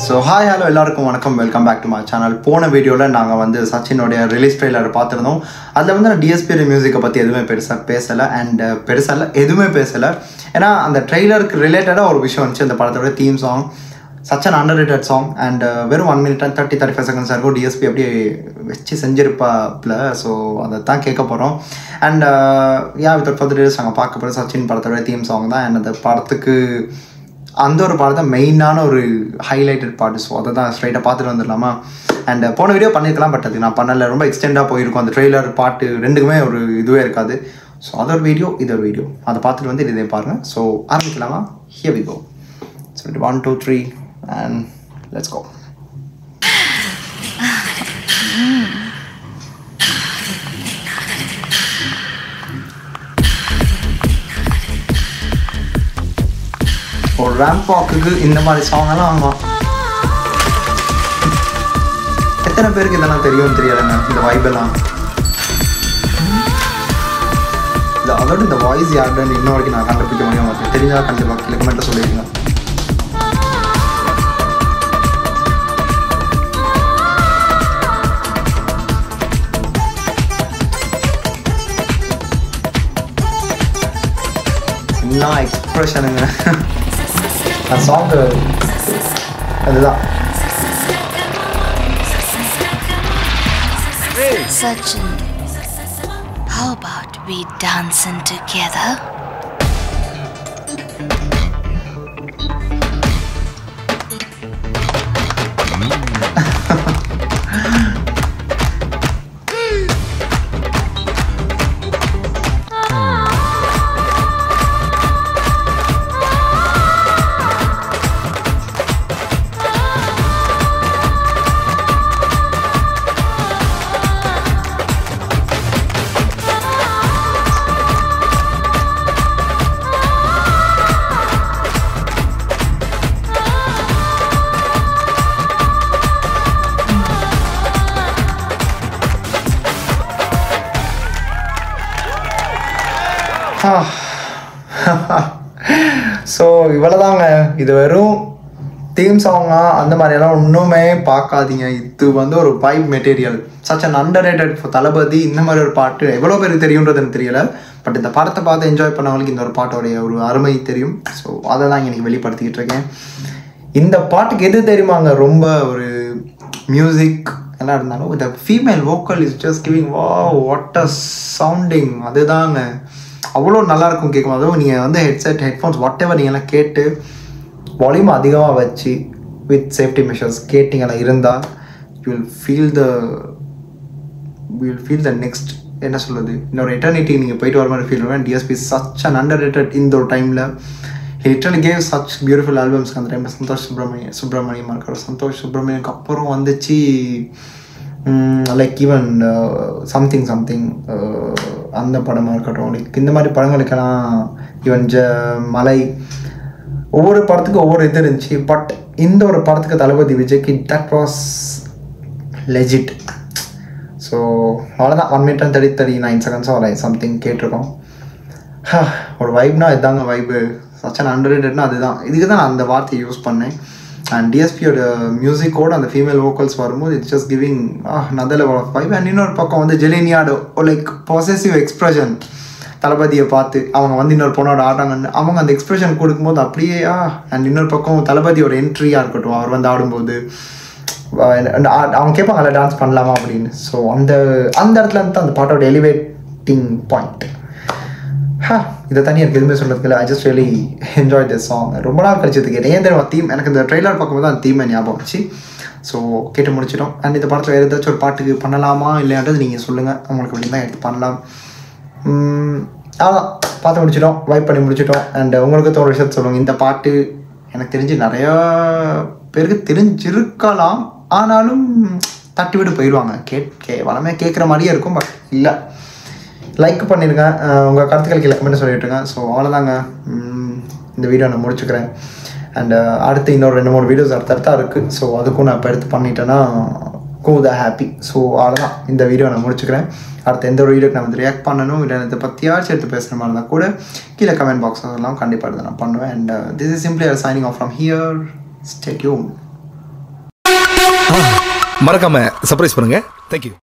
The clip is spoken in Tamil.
ஸோ ஹாய் ஹலோ எல்லாருக்கும் வணக்கம், welcome back to my channel. போன வீடியோவில் நாங்கள் வந்து சச்சினோடைய ரிலீஸ் ட்ரெய்லர் பார்த்துருந்தோம். அதில் வந்து நான் டிஎஸ்பி மியூசிக்கை பற்றி எதுவுமே பேசலை எதுவுமே பேசலை. ஏன்னா அந்த ட்ரெய்லருக்கு ரிலேட்டடாக ஒரு விஷயம் வந்துச்சு. அந்த படத்தோட theme song such an underrated song and வெறும் 1 minute and 35 seconds இருக்கும். டிஎஸ்பி அப்படியே வச்சு செஞ்சிருப்பாப்ல. ஸோ அதை தான் கேட்க போகிறோம். அண்ட் வித்தவுட் ஃபர்தர் டிலே நாங்கள் பார்க்க போகிறோம் சச்சின் படத்தோட தீம் சாங் தான். அண்ட் அந்த படத்துக்கு அந்த ஒரு பாட்டு தான் மெயினான ஒரு ஹைலைட்டட் பாட்டு. ஸோ அதை தான் ஸ்ட்ரைட்டாக பார்த்துட்டு வந்துடலாமா. அண்ட் போன வீடியோ பண்ணியிருக்கலாம், பட் அது நான் பண்ணலை. ரொம்ப எக்ஸ்டெண்டாக போயிருக்கும். அந்த ட்ரெய்லர் பாட்டு ரெண்டுக்குமே ஒரு இதுவே இருக்காது. ஸோ அது ஒரு வீடியோ, இது ஒரு வீடியோ. அதை பார்த்துட்டு வந்து இதே பாருங்கள். ஸோ ஆரம்பிக்கலாமா? Here we go. So 1 2 3 and let's go. ஒரு ரேம்ப் வாக்குக்கு இந்த மாதிரி சாங்கெல்லாம் ஆமாம். எத்தனை பேருக்கு இதெல்லாம் தெரியும் தெரியாதுங்க இந்த வைபெல்லாம். அதோட இந்த வாய்ஸ் யாருன்னு இன்னும் வரைக்கும் நான் கண்டுபிடிக்க முடியும். தெரிஞ்சால் கண்டிப்பாக கீழே கமெண்ட்டில் சொல்லிடுங்க. என்ன எக்ஸ்பிரஷனுங்க அந்த சாங்கு அதுதான். Sachin, how about we dancing together? So இவ்வளோதாங்க. இது வெறும் தீம் சாங்கா அந்த மாதிரியெல்லாம் ஒன்றுமே பார்க்காதீங்க. இது வந்து ஒரு vibe material. Such an underrated Thalapathy. இந்த மாதிரி ஒரு பாட்டு எவ்வளோ பேருக்கு தெரியுன்றது எனக்கு தெரியல, பட் இந்த படத்தை பார்த்து என்ஜாய் பண்ணவங்களுக்கு இந்த ஒரு பாட்டோடைய ஒரு அருமை தெரியும். ஸோ அதை தான் இன்னைக்கு வெளிப்படுத்திக்கிட்டு இருக்கேன். இந்த பாட்டுக்கு எது தெரியுமாங்க, ரொம்ப ஒரு மியூசிக் எல்லாம் இருந்தாலும் இந்த female vocal is just giving what a sounding. அதுதாங்க அவ்வளோ நல்லாயிருக்கும் கேட்கும். அதுவும் நீங்கள் வந்து ஹெட்ஃபோன்ஸ் வாட் எவர் நீங்கள்லாம் கேட்டு வால்யூம் அதிகமாக வச்சு வித் சேஃப்டி மெஷர்ஸ் கேட்டிங்கன்னா இருந்தால் you will feel the next என்ன சொல்லுது இன்னொரு எட்டர்னிட்டி நீங்கள் போயிட்டு வர மாதிரி ஃபீல் பண்ணுவேன். டிஎஸ்பி சச் அன் அண்டர்ரேட்டட் இந்த ஒரு டைமில். He literally gave such beautiful albums அந்த டைமில். சுப்ரமணியமாக இருக்கிற சந்தோஷ் சுப்ரமணியனுக்கு அப்புறம் வந்துச்சு லைக் ஈவன் சம்திங் அந்த படமாக இருக்கட்டும். லைக் இந்த மாதிரி படங்களுக்கெல்லாம் ஈவன் மலை ஒவ்வொரு படத்துக்கும் ஒவ்வொரு இது இருந்துச்சு. பட் இந்த ஒரு படத்துக்கு தளபதி விஜய்க்கு தட் வாஸ் லெஜிட். ஸோ அவ்வளோதான். 1 minute and 39 seconds ஒரு சம்திங் கேட்டிருக்கோம். ஒரு வைப்னா இதுதாங்க வைப்பு. சச் அன் அண்டர்ரேட்டட்னா அதுதான். இதுக்கு தான் நான் அந்த வார்த்தையை யூஸ் பண்ணேன். அண்ட் டிஎஸ்பியோட மியூசிக்கோடு அந்த ஃபீமேல் வோக்கல்ஸ் வரும்போது it's just giving another level of vibe. And இன்னொரு பக்கம் வந்து ஜெலினியாடோ லைக் பாசிட்டிவ் எக்ஸ்ப்ரெஷன். தளபதியை பார்த்து அவங்க வந்து இன்னொரு பொண்ணோட ஆட்டாங்கன்னு அவங்க அந்த எக்ஸ்ப்ரெஷன் கொடுக்கும்போது அப்படியே அண்ட் இன்னொரு பக்கம் தளபதியோட என்ட்ரியாக இருக்கட்டும், அவர் வந்து ஆடும்போது அவங்க கேட்பாங்கல்ல டான்ஸ் பண்ணலாமா அப்படின்னு. ஸோ அந்த இடத்துல இருந்து அந்த பாட்டோட எலிவேட்டிங் பாயிண்ட். இதை தனி எனக்கு எதுவுமே சொல்கிறதுக்கு இல்லை. I just really enjoy this song. ரொம்ப நாள் கழிச்சது கேட்டேன். ஏன் தெரியும் தீம் எனக்கு இந்த ட்ரெய்லர் பார்க்கும்போது அந்த தீமை ஞாபகம் வச்சு. ஸோ கேட்டு முடிச்சிட்டோம். அண்ட் இந்த படத்தில் வேறு ஏதாச்சும் ஒரு பாட்டுக்கு பண்ணலாமா இல்லையான்றது நீங்கள் சொல்லுங்கள். உங்களுக்கு அப்படி தான் எடுத்து பண்ணலாம். அதான் பார்த்து முடிச்சிட்டோம், வைப் பண்ணி முடிச்சிட்டோம். அண்ட் உங்களுக்கு தோற விஷயத்தை சொல்லுங்கள். இந்த பாட்டு எனக்கு தெரிஞ்சு நிறையா பேருக்கு தெரிஞ்சிருக்கலாம், ஆனாலும் தட்டி விட்டு போயிடுவாங்க. வளமே கேட்குற மாதிரியே இருக்கும், பட் இல்லை. லைக் பண்ணிடுங்க. உங்கள் கருத்துக்கள் கீழே கமெண்ட் சொல்லிட்டுருங்க. ஸோ அவ்வளோதாங்க. இந்த வீடியோ நான் முடிச்சுக்கிறேன். அண்ட் அடுத்து இன்னொரு 2-3 வீடியோஸ் அடுத்தடுத்தா இருக்குது. ஸோ அதுக்கும் நான் இப்போ எடுத்து பண்ணிட்டேன்னா கூதா ஹாப்பி. ஸோ அவ்வளோதான். இந்த வீடியோ நான் முடிச்சுக்கிறேன். அடுத்த எந்த ஒரு வீடியோக்கு நான் வந்து ரியாக்ட் பண்ணணும் இல்லை இதை பற்றியாச்சும் எடுத்து பேசுகிற மாதிரி இருந்தால் கூட கீழே கமெண்ட் பாக்ஸ் எல்லாம் கண்டிப்பாக நான் பண்ணுவேன். And this is simply signing off from here. Stay tuned. மறக்காம சர்ப்ரைஸ் பண்ணுங்க. தேங்க்யூ.